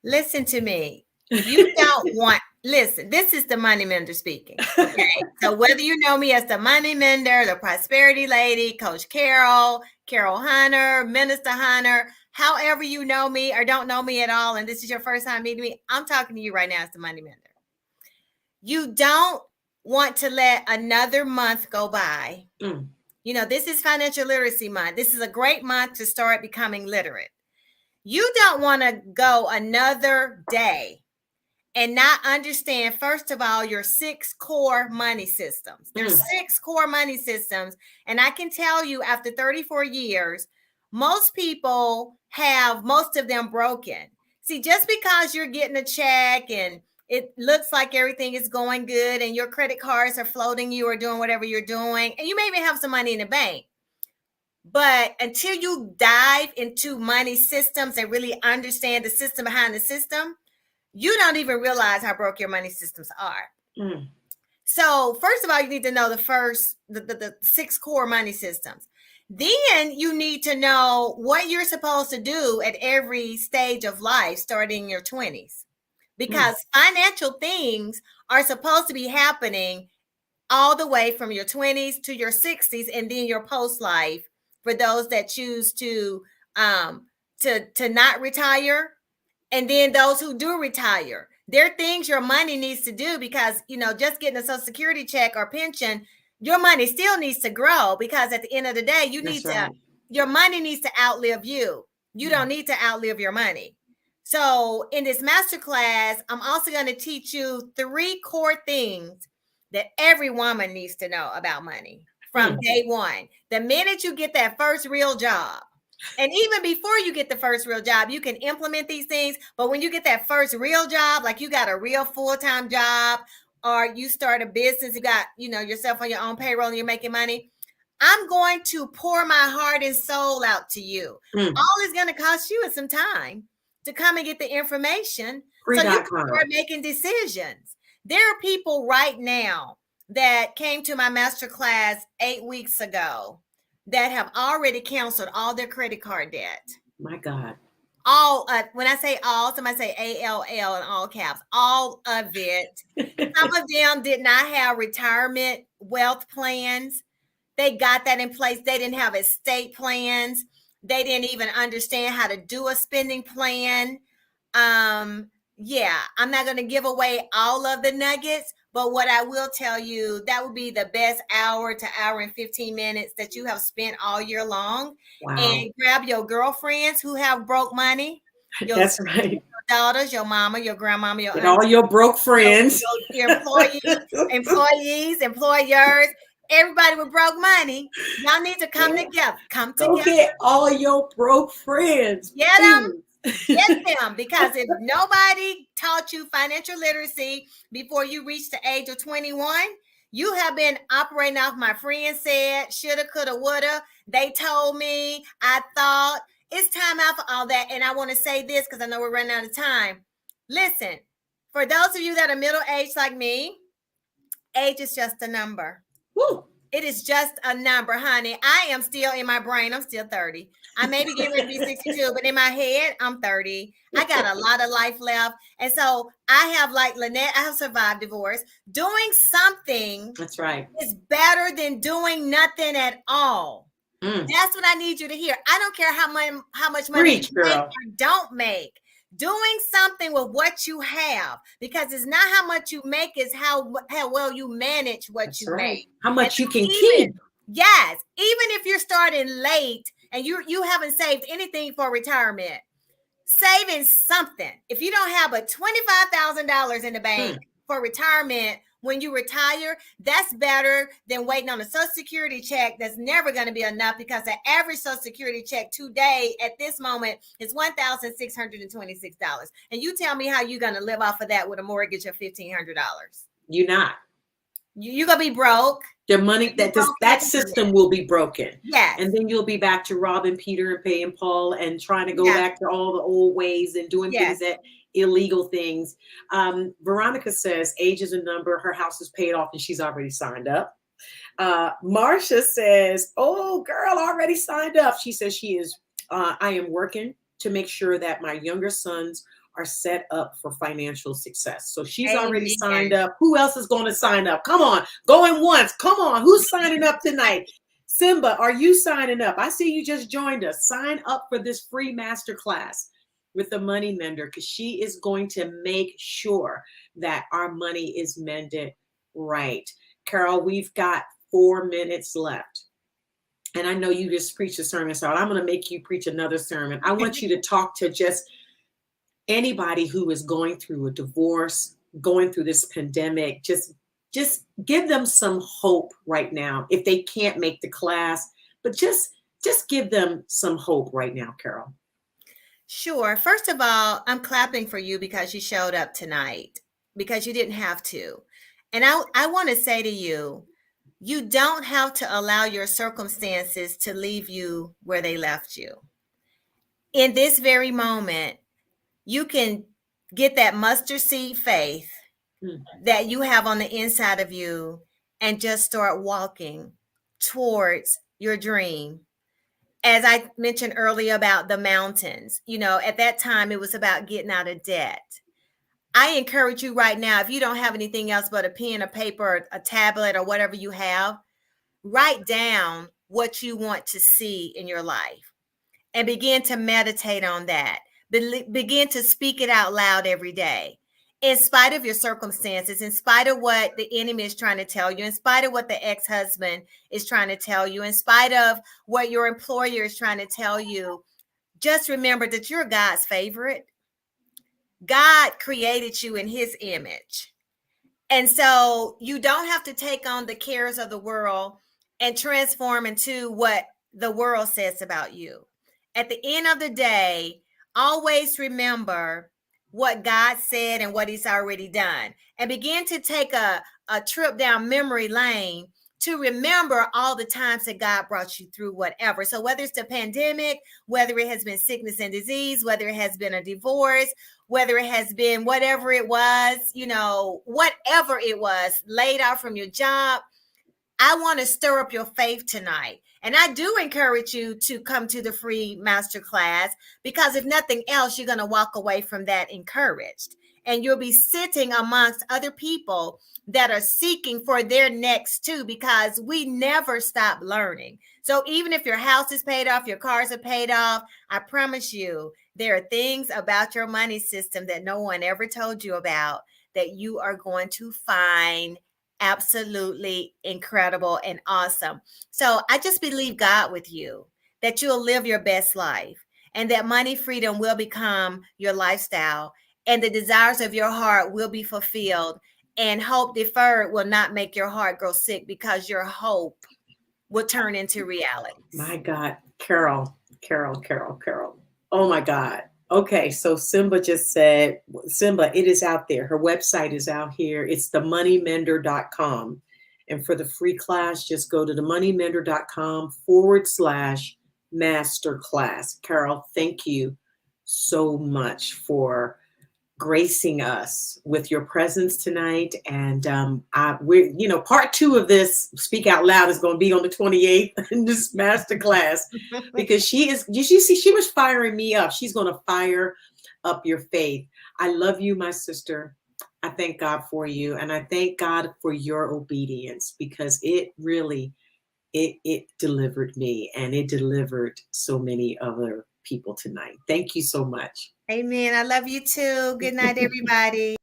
Listen to me. You don't want, listen, this is the Money Mender speaking. Okay. So whether you know me as the Money Mender, the Prosperity Lady, Coach Carol Hunter, Minister Hunter, however you know me or don't know me at all, and this is your first time meeting me, I'm talking to you right now as the Money Mender. You don't want to let another month go by. You know, this is Financial Literacy Month. This is a great month to start becoming literate. You don't want to go another day and not understand, first of all, your 6 core money systems. There's 6 core money systems. And I can tell you after 34 years, most people have most of them broken. See, just because you're getting a check and it looks like everything is going good and your credit cards are floating you or doing whatever you're doing, and you may even have some money in the bank. But until you dive into money systems and really understand the system behind the system, you don't even realize how broke your money systems are. So first of all, you need to know the 6 core money systems. Then you need to know what you're supposed to do at every stage of life, starting in your 20s. Because financial things are supposed to be happening all the way from your 20s to your 60s and then your post-life for those that choose to not retire. And then those who do retire. There are things your money needs to do because, you know, just getting a Social Security check or pension, your money still needs to grow because at the end of the day, your money needs to outlive you. You don't need to outlive your money. So in this masterclass, I'm also going to teach you 3 core things that every woman needs to know about money from day one. The minute you get that first real job, and even before you get the first real job, you can implement these things. But when you get that first real job, like you got a real full-time job or you start a business, you got, you know, yourself on your own payroll and you're making money, I'm going to pour my heart and soul out to you. All it's going to cost you is some time to come and get the information so you can start making decisions. There are people right now that came to my masterclass 8 weeks ago that have already canceled all their credit card debt. My God. All, when I say all, somebody say ALL in all caps, all of it. Some of them did not have retirement wealth plans. They got that in place. They didn't have estate plans. They didn't even understand how to do a spending plan. Yeah, I'm not going to give away all of the nuggets, but what I will tell you, that would be the best hour to hour and 15 minutes that you have spent all year long. Wow. And grab your girlfriends who have broke money. That's right. Your daughters, your mama, your grandmama, your and all your broke friends. Your employees, employers, everybody with broke money. Y'all need to come together. Go get all your broke friends. Get them. Get them, because if nobody taught you financial literacy before you reach the age of 21, you have been operating off my friend said, shoulda, coulda, woulda. They told me, I thought. It's time out for all that. And I want to say this because I know we're running out of time. Listen, for those of you that are middle-aged like me, age is just a number. Woo. It is just a number, honey. I am still in my brain. I'm still 30. I may be getting ready to be 62, but in my head, I'm 30. I got a lot of life left. And so I have, like Lynette, I have survived divorce. Doing something that's right is better than doing nothing at all. That's what I need you to hear. I don't care how much money Preach, you make girl. or don't make. Doing something with what you have, because it's not how much you make, is how well you manage what That's you right. make. How And much you so can even, keep. yes, even if you're starting late and you haven't saved anything for retirement, saving something. If you don't have a $25,000 in the bank for retirement when you retire, that's better than waiting on a Social Security check that's never going to be enough, because the average Social Security check today at this moment is $1,626. And you tell me how you're going to live off of that with a mortgage of $1,500. You're not. You're going to be broke. The money that system will be broken. Yes. And then you'll be back to robbing Peter and paying Paul and trying to go back to all the old ways and doing things that illegal things. Veronica says age is a number. Her house is paid off and she's already signed up. Marcia says, oh, girl, already signed up. She says I am working to make sure that my younger sons are set up for financial success. So she's already signed up. Who else is going to sign up? Come on, going once. Come on, who's signing up tonight? Simba, are you signing up? I see you just joined us. Sign up for this free masterclass with the Money Mender, because she is going to make sure that our money is mended right. Carol, we've got 4 minutes left. And I know you just preached a sermon, so I'm going to make you preach another sermon. I want you to talk to just anybody who is going through a divorce, going through this pandemic. Just give them some hope right now. If they can't make the class, but just give them some hope right now, Carol. Sure. First of all, I'm clapping for you because you showed up tonight, because you didn't have to. And I want to say to you, you don't have to allow your circumstances to leave you where they left you. In this very moment, you can get that mustard seed faith that you have on the inside of you and just start walking towards your dream. As I mentioned earlier about the mountains, at that time it was about getting out of debt. I encourage you right now, if you don't have anything else but a pen, a paper, a tablet, or whatever you have, write down what you want to see in your life and begin to meditate on that. Begin to speak it out loud every day. In spite of your circumstances, in spite of what the enemy is trying to tell you, in spite of what the ex-husband is trying to tell you, in spite of what your employer is trying to tell you, just remember that you're God's favorite. God created you in his image. And so you don't have to take on the cares of the world and transform into what the world says about you. At the end of the day, always remember what God said and what he's already done, and begin to take a trip down memory lane to remember all the times that God brought you through whatever. So whether it's the pandemic, whether it has been sickness and disease, whether it has been a divorce, whether it has been whatever it was, whatever it was, laid off from your job, I want to stir up your faith tonight. And I do encourage you to come to the free masterclass, because if nothing else, you're going to walk away from that encouraged. And you'll be sitting amongst other people that are seeking for their next too, because we never stop learning. So even if your house is paid off, your cars are paid off, I promise you, there are things about your money system that no one ever told you about that you are going to find absolutely incredible and awesome. So I just believe God with you, that you'll live your best life, and that money freedom will become your lifestyle, and the desires of your heart will be fulfilled, and hope deferred will not make your heart grow sick, because your hope will turn into reality. My God, Carol. Oh my God. Okay, so Simba just said, Simba, it is out there. Her website is out here. It's themoneymender.com. And for the free class, just go to themoneymender.com/masterclass. Carol, thank you so much for gracing us with your presence tonight. And we're, part 2 of this Speak Out Loud is going to be on the 28th in this masterclass, because she was firing me up. She's going to fire up your faith. I love you, my sister. I thank God for you. And I thank God for your obedience, because it really it delivered me, and it delivered so many other people tonight. Thank you so much. Amen. I love you too. Good night, everybody.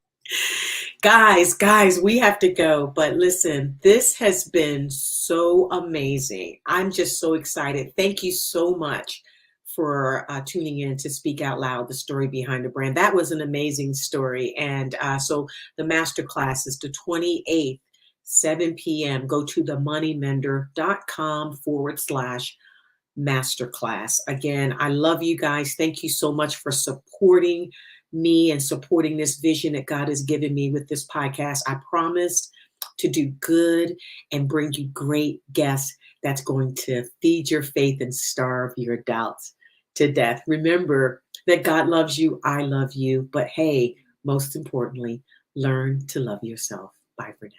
Guys, we have to go. But listen, this has been so amazing. I'm just so excited. Thank you so much for tuning in to Speak Out Loud, the story behind the brand. That was an amazing story. And so the masterclass is the 28th, 7 p.m. Go to themoneymender.com/masterclass. Again, I love you guys. Thank you so much for supporting me and supporting this vision that God has given me with this podcast. I promised to do good and bring you great guests that's going to feed your faith and starve your doubts to death. Remember that God loves you. I love you. But hey, most importantly, learn to love yourself. Bye for now.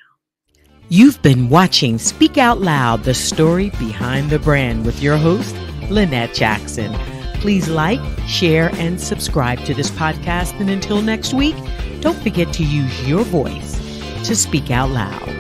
You've been watching Speak Out Loud, the story behind the brand with your host, Lynette Jackson. Please like, share, and subscribe to this podcast. And until next week, don't forget to use your voice to speak out loud.